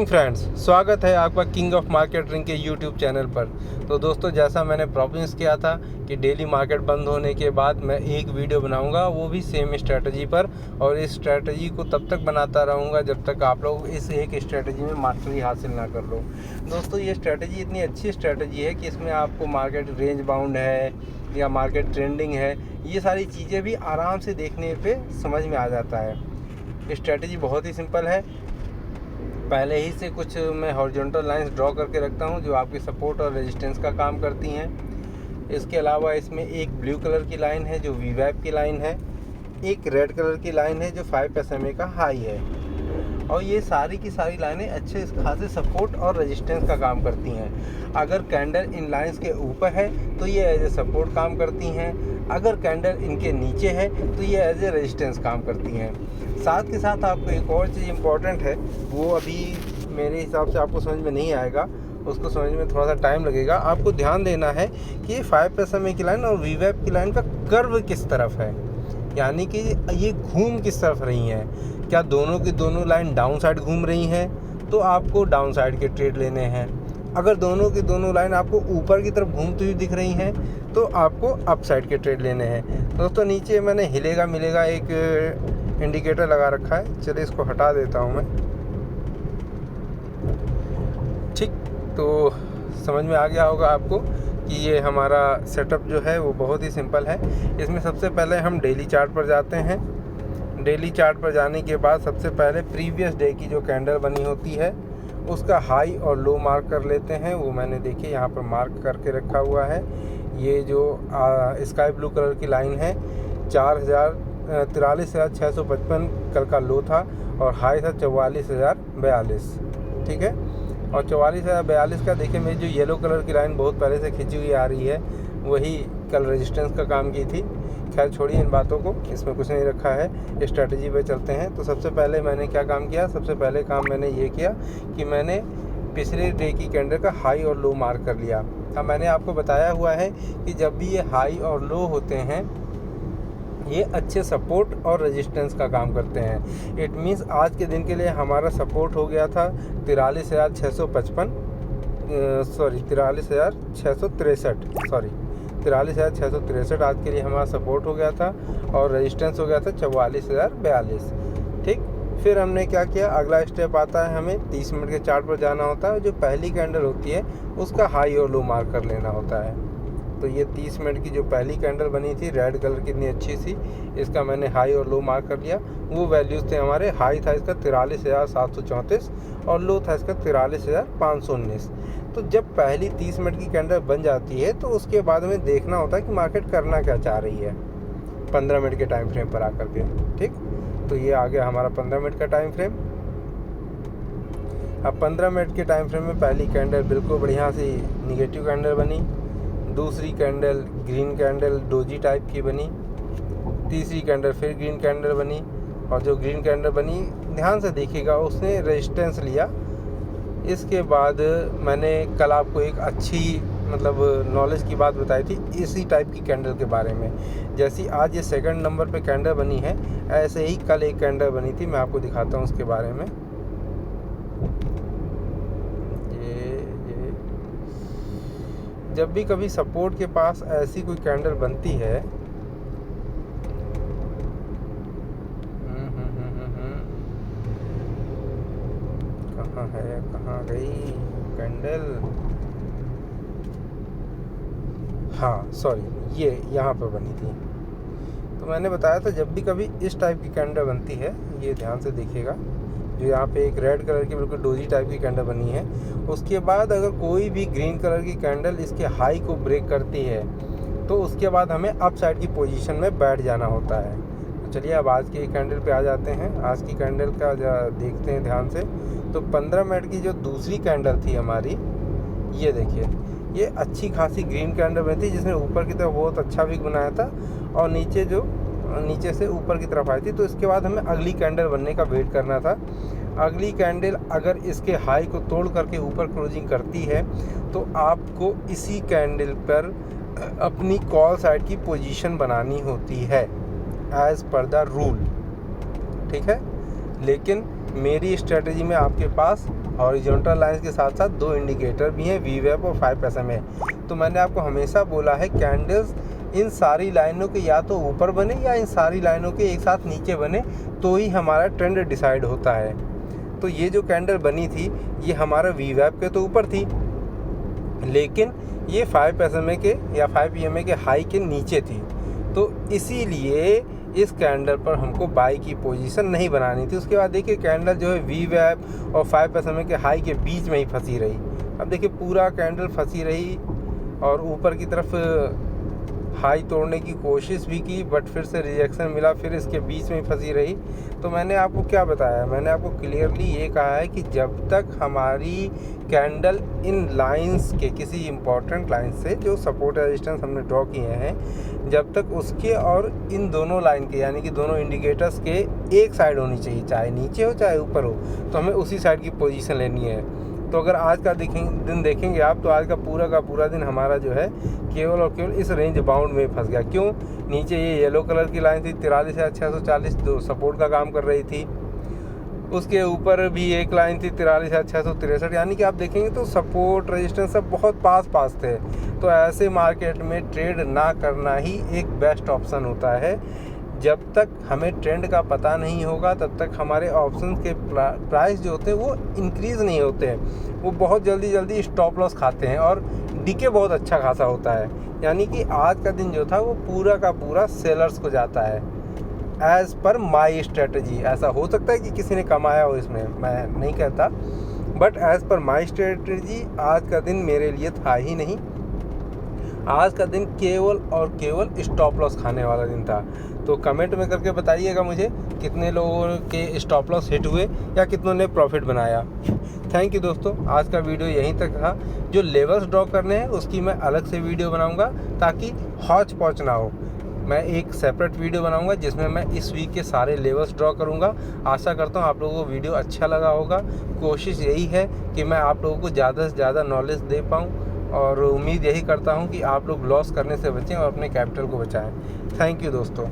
Morning friends, स्वागत है आपका किंग ऑफ मार्केट रिंग के यूट्यूब चैनल पर। तो दोस्तों, जैसा मैंने प्रॉमिस किया था कि डेली मार्केट बंद होने के बाद मैं एक वीडियो बनाऊंगा, वो भी सेम स्ट्रैटेजी पर, और इस स्ट्रैटेजी को तब तक बनाता रहूंगा जब तक आप लोग इस एक स्ट्रैटेजी में मास्टरी हासिल ना कर लो। दोस्तों, ये स्ट्रैटेजी इतनी अच्छी स्ट्रैटेजी है कि इसमें आपको मार्केट रेंज बाउंड है या मार्केट ट्रेंडिंग है, ये सारी चीज़ें भी आराम से देखने पर समझ में आ जाता है। स्ट्रैटेजी बहुत ही सिंपल है। पहले ही से कुछ मैं हॉरिजॉन्टल लाइंस ड्रॉ करके रखता हूं जो आपकी सपोर्ट और रेजिस्टेंस का काम करती हैं। इसके अलावा इसमें एक ब्लू कलर की लाइन है जो वीवैप की लाइन है, एक रेड कलर की लाइन है जो 5 SMA का हाई है, और ये सारी की सारी लाइनें अच्छे खासे सपोर्ट और रेजिस्टेंस का काम करती हैं। अगर कैंडल इन लाइंस के ऊपर है तो ये एज ए सपोर्ट काम करती हैं, अगर कैंडल इनके नीचे है तो ये एज ए रेजिस्टेंस काम करती हैं। साथ के साथ आपको एक और चीज़ इम्पॉर्टेंट है, वो अभी मेरे हिसाब से आपको समझ में नहीं आएगा, उसको समझ में थोड़ा सा टाइम लगेगा। आपको ध्यान देना है कि 5 SMA की लाइन और वीवैप की लाइन का कर्व किस तरफ है, यानी कि ये घूम किस तरफ रही हैं। क्या दोनों की दोनों लाइन डाउन साइड घूम रही हैं तो आपको डाउन साइड के ट्रेड लेने हैं। अगर दोनों की दोनों लाइन आपको ऊपर की तरफ घूमती हुई दिख रही हैं तो आपको अप साइड के ट्रेड लेने हैं। दोस्तों, नीचे मैंने हिलेगा मिलेगा एक इंडिकेटर लगा रखा है, चलिए इसको हटा देता हूँ मैं। ठीक, तो समझ में आ गया होगा आपको कि ये हमारा सेटअप जो है वो बहुत ही सिंपल है। इसमें सबसे पहले हम डेली चार्ट पर जाते हैं। डेली चार्ट पर जाने के बाद सबसे पहले प्रीवियस डे की जो कैंडल बनी होती है उसका हाई और लो मार्क कर लेते हैं। वो मैंने देखिए यहाँ पर मार्क करके रखा हुआ है। ये जो स्काई ब्लू कलर की लाइन है 43,655 कल का लो था और हाई था 44,042। ठीक है, और 44,042 का देखिए मेरी जो येलो कलर की लाइन बहुत पहले से खिंची हुई आ रही है वही कल रेजिस्टेंस का काम की थी। खैर छोड़िए इन बातों को, इसमें कुछ नहीं रखा है, स्ट्रैटेजी पे चलते हैं। तो सबसे पहले मैंने क्या काम किया, सबसे पहले काम मैंने ये किया कि मैंने पिछले डे की कैंडल का हाई और लो मार्क कर लिया। अब मैंने आपको बताया हुआ है कि जब भी ये हाई और लो होते हैं ये अच्छे सपोर्ट और रेजिस्टेंस का काम करते हैं। इट मीन्स आज के दिन के लिए हमारा सपोर्ट हो गया था 43,663 आज के लिए हमारा सपोर्ट हो गया था, और रेजिस्टेंस हो गया था 44,042। ठीक, फिर हमने क्या किया, अगला स्टेप आता है हमें 30 मिनट के चार्ट पर जाना होता है। जो पहली कैंडल होती है उसका हाई और लो मार्क कर लेना होता है। तो ये 30 मिनट की जो पहली कैंडल बनी थी रेड कलर की, इतनी अच्छी सी, इसका मैंने हाई और लो मार्क कर लिया। वो वैल्यूज़ थे हमारे, हाई था इसका 43,734 और लो था इसका 43,519। तो जब पहली 30 मिनट की कैंडल बन जाती है तो उसके बाद में देखना होता है कि मार्केट करना क्या चाह रही है 15 मिनट के टाइम फ्रेम पर आकर के। ठीक, तो ये आ गया हमारा 15 मिनट का टाइम फ्रेम। अब 15 मिनट के टाइम फ्रेम में पहली कैंडल बिल्कुल बढ़िया सी निगेटिव कैंडल बनी, दूसरी candle green candle doji type की बनी, तीसरी कैंडल फिर ग्रीन कैंडल बनी, और जो ग्रीन कैंडल बनी ध्यान से देखिएगा उसने रेजिस्टेंस लिया। इसके बाद मैंने कल आपको एक अच्छी नॉलेज की बात बताई थी इसी टाइप की कैंडल के बारे में। जैसी आज ये सेकंड नंबर पे कैंडल बनी है, ऐसे ही कल एक कैंडल बनी थी, मैं आपको दिखाता हूँ उसके बारे में। ये जब भी कभी सपोर्ट के पास ऐसी कोई कैंडल बनती है कहाँ गई कैंडल, हाँ सॉरी, ये यहाँ पर बनी थी। तो मैंने बताया था जब भी कभी इस टाइप की कैंडल बनती है, ये ध्यान से देखिएगा, जो यहाँ पे एक रेड कलर की बिल्कुल डोजी टाइप की कैंडल बनी है, उसके बाद अगर कोई भी ग्रीन कलर की कैंडल इसके हाई को ब्रेक करती है तो उसके बाद हमें अप साइड की पोजीशन में बैठ जाना होता है। तो चलिए अब आज की कैंडल पे आ जाते हैं। आज की कैंडल का देखते हैं ध्यान से। तो 15 मिनट की जो दूसरी कैंडल थी हमारी, ये देखिए, ये अच्छी खासी ग्रीन कैंडल बनी थी जिसने ऊपर की तरफ बहुत अच्छा विक बनाया था और नीचे से ऊपर की तरफ आई थी। तो इसके बाद हमें अगली कैंडल बनने का वेट करना था। अगली कैंडल अगर इसके हाई को तोड़ करके ऊपर क्लोजिंग करती है तो आपको इसी कैंडल पर अपनी कॉल साइड की पोजीशन बनानी होती है एज पर द रूल। ठीक है, लेकिन मेरी स्ट्रेटजी में आपके पास हॉरिजॉन्टल लाइंस के साथ साथ 2 इंडिकेटर भी हैं, VWAP और 5 SMA। तो मैंने आपको हमेशा बोला है कैंडल्स इन सारी लाइनों के या तो ऊपर बने या इन सारी लाइनों के एक साथ नीचे बने, तो ही हमारा ट्रेंड डिसाइड होता है। तो ये जो कैंडल बनी थी ये हमारा VWAP के तो ऊपर थी, लेकिन ये 5 SMA के या 5 EMA के हाई के नीचे थी। तो इसीलिए इस कैंडल पर हमको बाई की पोजीशन नहीं बनानी थी। उसके बाद देखिए कैंडल जो है VWAP और 5 SMA के हाई के बीच में ही फंसी रही। अब देखिए पूरा कैंडल फंसी रही और ऊपर की तरफ हाई तोड़ने की कोशिश भी की, बट फिर से रिजेक्शन मिला, फिर इसके बीच में फंसी रही। तो मैंने आपको क्या बताया, मैंने आपको क्लियरली ये कहा है कि जब तक हमारी कैंडल इन लाइंस के किसी इम्पोर्टेंट लाइन से जो सपोर्ट रेजिस्टेंस हमने ड्रॉ किए हैं, जब तक उसके और इन दोनों लाइन के यानी कि दोनों इंडिकेटर्स के एक साइड होनी चाहिए, चाहे नीचे हो चाहे ऊपर हो, तो हमें उसी साइड की पोजीशन लेनी है। तो अगर आज का दिन देखेंगे आप, तो आज का पूरा दिन हमारा जो है केवल और केवल इस रेंज बाउंड में फंस गया। क्यों? नीचे ये येलो कलर की लाइन थी 43,640 जो सपोर्ट का काम कर रही थी, उसके ऊपर भी एक लाइन थी 43,663, यानी कि आप देखेंगे तो सपोर्ट रेजिस्टेंस सब बहुत पास थे। तो ऐसे मार्केट में ट्रेड ना करना ही एक बेस्ट ऑप्शन होता है। जब तक हमें ट्रेंड का पता नहीं होगा तब तक हमारे ऑप्शन के प्राइस जो होते हैं वो इंक्रीज़ नहीं होते हैं, वो बहुत जल्दी स्टॉप लॉस खाते हैं और डीके बहुत अच्छा खासा होता है। यानी कि आज का दिन जो था वो पूरा का पूरा सेलर्स को जाता है एज़ पर माई स्ट्रेटजी। ऐसा हो सकता है कि किसी ने कमाया हो इसमें, मैं नहीं कहता, but as per my strategy आज का दिन मेरे लिए था ही नहीं। आज का दिन केवल और केवल स्टॉप लॉस खाने वाला दिन था। तो कमेंट में करके बताइएगा मुझे कितने लोगों के स्टॉप लॉस हिट हुए या कितनों ने प्रॉफिट बनाया। थैंक यू दोस्तों, आज का वीडियो यहीं तक था। जो लेवल्स ड्रॉ करने हैं उसकी मैं अलग से वीडियो बनाऊंगा ताकि हौच पौच ना हो। मैं एक सेपरेट वीडियो बनाऊंगा जिसमें मैं इस वीक के सारे लेवल्स ड्रॉ करूंगा। आशा करता हूं आप लोगों को वीडियो अच्छा लगा होगा। कोशिश यही है कि मैं आप लोगों को ज़्यादा से ज़्यादा नॉलेज दे पाऊँ और उम्मीद यही करता हूं कि आप लोग लॉस करने से बचें और अपने कैपिटल को बचाएं। थैंक यू दोस्तों।